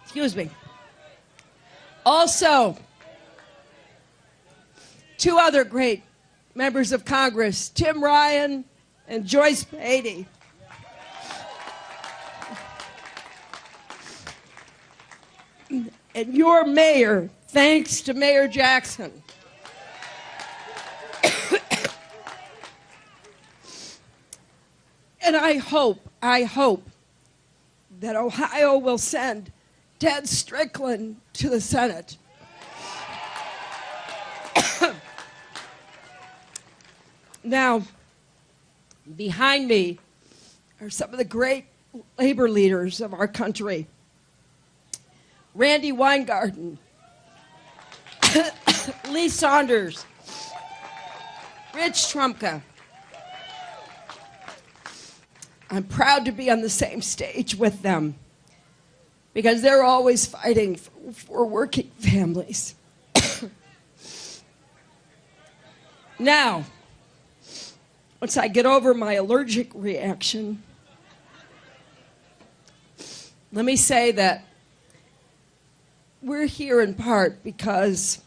Excuse me. Also, two other great members of Congress, Tim Ryan and Joyce Beatty. And your mayor, thanks to Mayor Jackson. And I hope that Ohio will send Ted Strickland to the Senate. Now, behind me are some of the great labor leaders of our country. Randy Weingarten, Lee Saunders, Rich Trumka. I'm proud to be on the same stage with them because they're always fighting for working families. Now, once I get over my allergic reaction, let me say that we're here in part because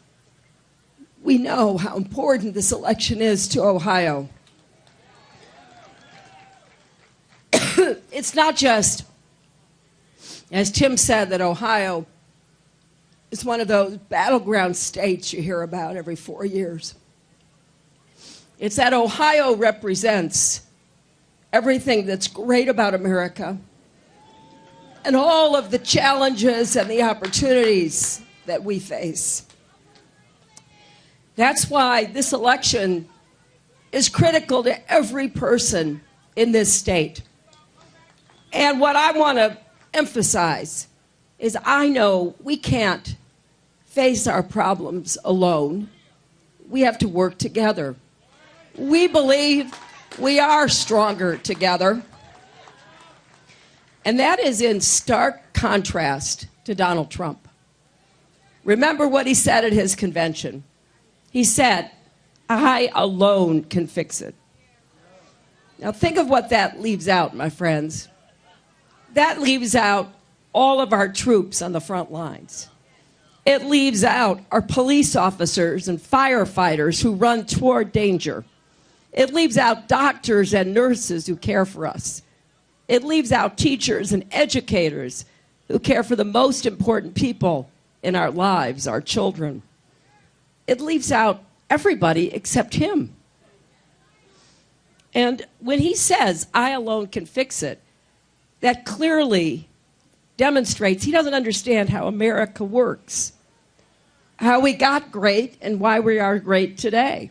we know how important this election is to Ohio. It's not just, as Tim said, that Ohio is one of those battleground states you hear about every 4 years. It's that Ohio represents everything that's great about America and all of the challenges and the opportunities that we face. That's why this election is critical to every person in this state. And what I want to emphasize is I know we can't face our problems alone. We have to work together. We believe we are stronger together. And that is in stark contrast to Donald Trump. Remember what he said at his convention. He said, "I alone can fix it." Now think of what that leaves out, my friends. That leaves out all of our troops on the front lines. It leaves out our police officers and firefighters who run toward danger. It leaves out doctors and nurses who care for us. It leaves out teachers and educators who care for the most important people in our lives, our children. It leaves out everybody except him. And when he says, "I alone can fix it," that clearly demonstrates he doesn't understand how America works, how we got great, and why we are great today.